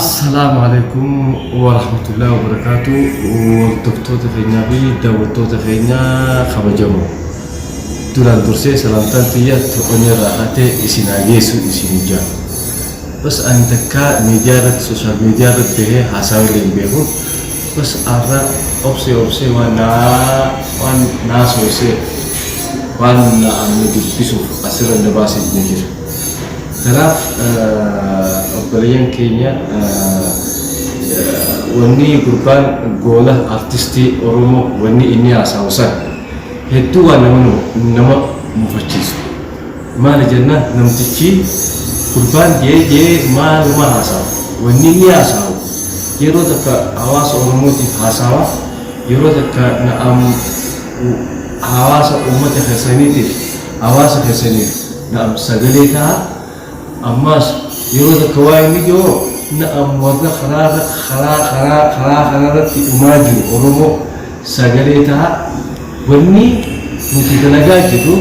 Assalamualaikum warahmatullahi wabarakatuh. Hordoftoota keenyaa fi daawwattoota keenyaa kabajamoo. Duraan dursee salamtaan xiyyaa tokkonirraa haatee isin hageessu isin ijaa. Bas ani takka miidiyaa irratti sooshaal miidiyaa irratti bahee haasawaa hin beeku. Bas arra obsee waan naasoosee waan na'amni dubbisuuf asirra na baasee jira. Kanaaf obboleeyyan keenya wanni gurbaan goola artistii Oromoo wanni inni haasa'u san hedduu waan nama mufachiisu. Maali jennaan namtichi gurbaan jee maaluma haasa'u wanni inni haasa'u yeroo takka hawaasa Oromootiif haasawa yeroo takka na'am hawaasa uummata keessaniitiif hawaasa keessaniif na'am sagalee ta'a. Ammas yeroo takka waa inni jiru na'am warra karaarratti dhumaa jiru Oromoo sagalee ta'a. Wanni nuti dalagaa jiru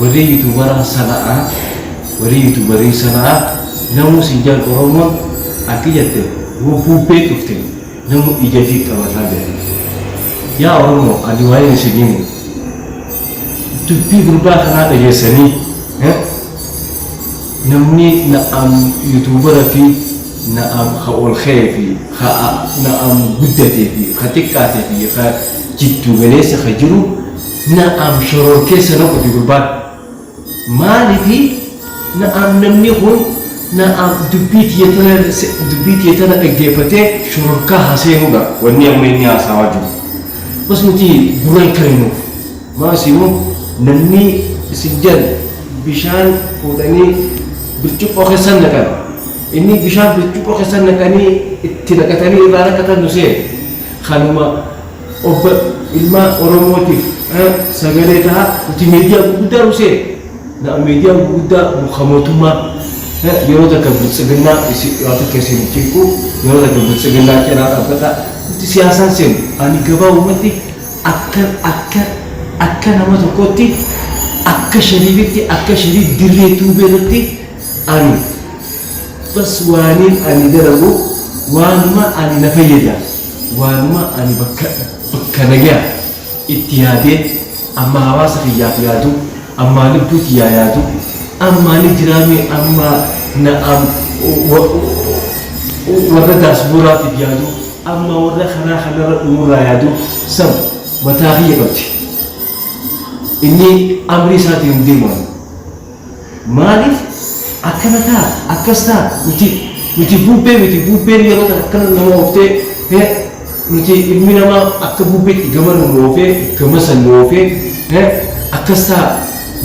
warri yuutuubaraa sana'aa namuu sinjaan Oromoon akka jette bubbee dhufte namuu ija fi qabataa jira. Yaa Oromoo ani waa'ee isin himu dubbii gurbaa kanaa dhageessanii namni na'am yuutuubara fi na'am ol ka'ee fi na'am guddatee fi xiqqaatee fi jiddu galeessa jiru na'am shoror keessa na qote gurbaan maaliifi na'am namni kun na'am dubbii tiyyatana dhaggeeffatee shororkaa haseenuudha wanni amma inni haasawaa jiru. Bas nuti gurra hin kennuuf maasimoo namni sijjan bishaan fuudhanii bircuqqoo keessan naqan inni bishaan bircuqqoo keessan naqanii itti naqatanii irraa naqatan nusee kanuma obba ilmaa Oromootiif sagalee ta'a nuti miidiyaa gurguddaa nusee na miidiyaa gurguddaa mootummaa yeroo takka biltsiginnaa waata keessin ciqqu yeroo takka biltsiginnaa cinaa dhaabbata nuti siyaasaan seenu ani gabaa uummatti akka nama tokkotti akka shariifitti akka shariif dirree tuubeerratti ani bas waaniin ani dalagu waanuma ani na fayyada waanuma ani bakka nagaa itti yaadee amma hawaasa kiyyaaf yaadu amma lubbuu kiyyaa yaadu amma ni jiraame amma na'am warra daasbooraatiif yaadu amma warra kanarra dhumurraa yaadu sam mataa kiyya qabdi. Inni amri isaatiin deeman maaliif akkana ta'a akkas ta'a nuti bubbeen yeroo ta'u akkana nama ooftee nuti ilmi namaa akka bubbeetti gama nu oofee gama san nu oofee akkas ta'a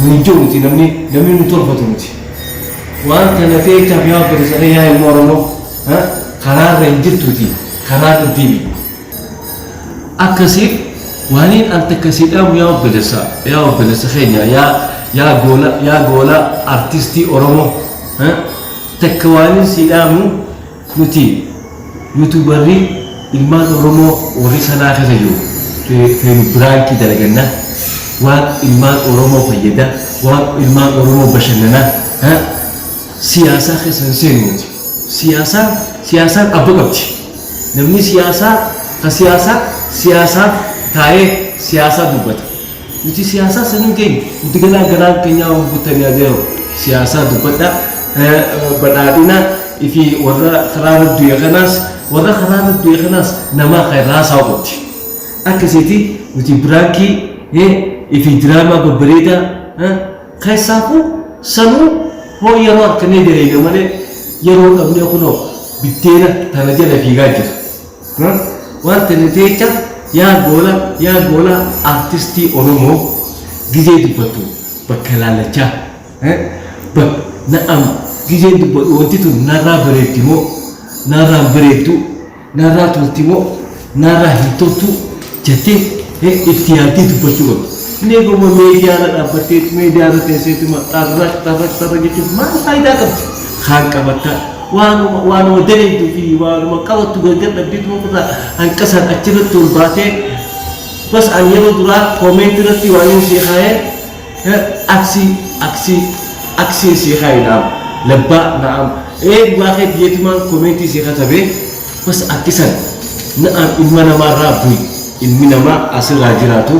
nu jiru nuti namni nu tolfatu nuti waan kana ta'e tabiyaa barisanee yaa ilma Oromoo karaarra hin jirtuuti karaarra deebi akkasiif waaniin an takkasiidhaan yaa obboleessa keenya yaa goola artistii Oromoo takka waaniin siidhaamu nuti yuutuubarri ilmaan Oromoo warri sanaa keessa jiru feenu biraankii dalaganna waan ilmaan Oromoo fayyada waan ilmaan Oromoo bashannana siyaasaa keessa hin seenu nuti siyaasaan abba qabdi namni siyaasaa taa'ee siyaasaa dubbata nuti siyaasaa sanin keenya nuti ganaa keenyaa guuttanii adeemu siyaasaa dubbadha badhaadhina ifi warra karaa du'e kanaas namaa khayraa isaa qabdi akkasiiti nuti biraankii ifi diraamaa babbareedaa keessaafuu sanuu hoo yeroo harkannee daleenya malee yeroo dhabnee kunoo biddeena tana jala fiigaa jira waan ta'e jecha yaa goola artistii Oromoo gizee dubbatu bakka laalachaa na'am gizee dubbatu wanti tun narraa bareetti moo narraa bareettu narraa tolti moo narraa hin toltu jettee itti yaaddee dubbachuu qabdu. Neeguma miidiyaarra dhaabbattee miidiyaarra teesseetuma xarra jechuun maal faayidaa qabdi? Kaan qabatta waanuma daleeduu fi waanuma qabattu gargar dhabdeetuma ofirraa hanqasan achirratti ol baatee bas an yeroo duraa koomeenti irratti waan hin siikaayee aksi si khay naam labba naam bakit yetuman komenti si katabe bas akisan naam ilma nama rabbi ilmi nama asal rajiratu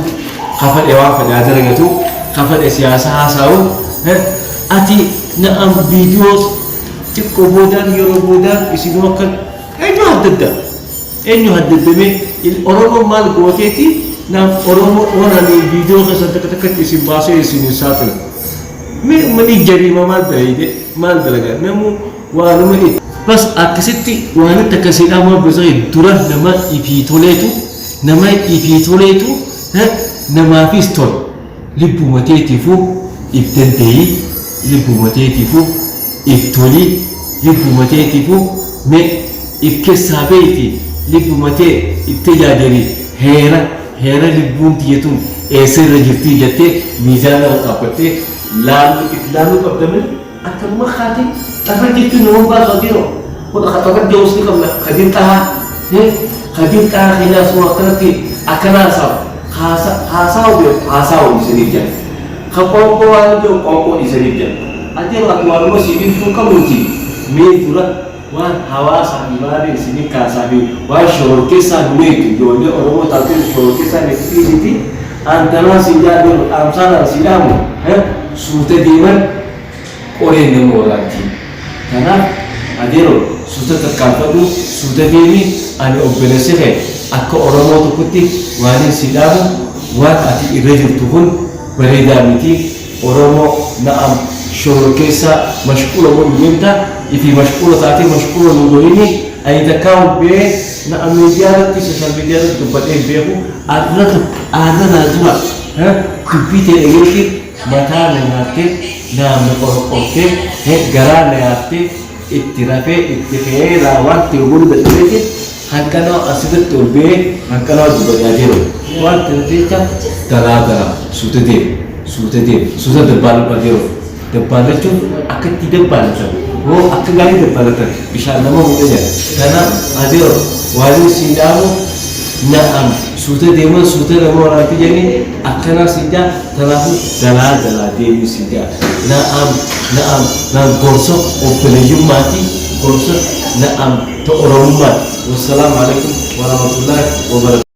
kafat ewa fada daragatu kafat siyasa hasaw ati naam videos tikko bodan yoro bodan isinu kan enyu haddada me oromo mal goteti na oromo wana ni video ka sa takatak isim base isin satla me mani jarima mal dalaga namu wala ma bas akasitti wana takasila ma bazai durah nama ipitoletu nama pistol libu matetifu ibtentei libu matetifu iftoli libu matetifu me ikkesabeeti libu mate ittijaderi heera lubbuun tiyyatuun eessarra jirtii jettee miizaana qabattee laalu qabdamin akkamuma kaate xarra jechuun nama baasoo jiroo kun akka deewusni qabna kadin xahaa keenyaas akkanatti haasaa'u isaniif jedha ka qoonqoo waan jiru qoonqoo isaniif jedha adeemu akka waanuma siiniif kun qabuuti mee dura waan hawaasa ibaadee isinii kaasaa fi waan shororkeessaa numeetu ijoollee oromoo taatee shororkeessaa neefisiisiti antanaa si jaaduu dhaamsaadhaan si dhaamu suuta deeman qoreen nama waraanti kanaaf adeero suuta takkaanfadhu suuta deemi ani obboleessi kee akka oromoo tokkotti waan si dhaamu waan ati irra jirtu kun bareedaa miti oromoo na'am shororkeessaa mashquula godhu ifi mashquula taatee mashquula nu godhini ani takkaan bee na miidiyaarratti social miidiyaarratti dubbatee beeku aarra naajima dubbii ta'e dhageetti mataa na nyaattee naamna qorqortee garaa na nyaattee itti rafee itti fe'ee waan ta'e godhu dadhabeeti hanqanaa asirratti ol bee hanqanaa dubbataa jiru waan ta'e jecha dalaagara suuta deemu suuta dabbaaluu jiru dabbaalachuun akkatti dabbaalatan वो akka gaarii dabbalatan bishaan nama mudanya kana adeero waan siidaamu na'am suuta deeman suuta nama waraanti jenni akkana siidaa tanaafu dalaa deemi siidaa na'am gorsa obboleeyyummaati gorsa na'am ta oromummaati wassalaamu alaikum warahmatullahi wabarakatuh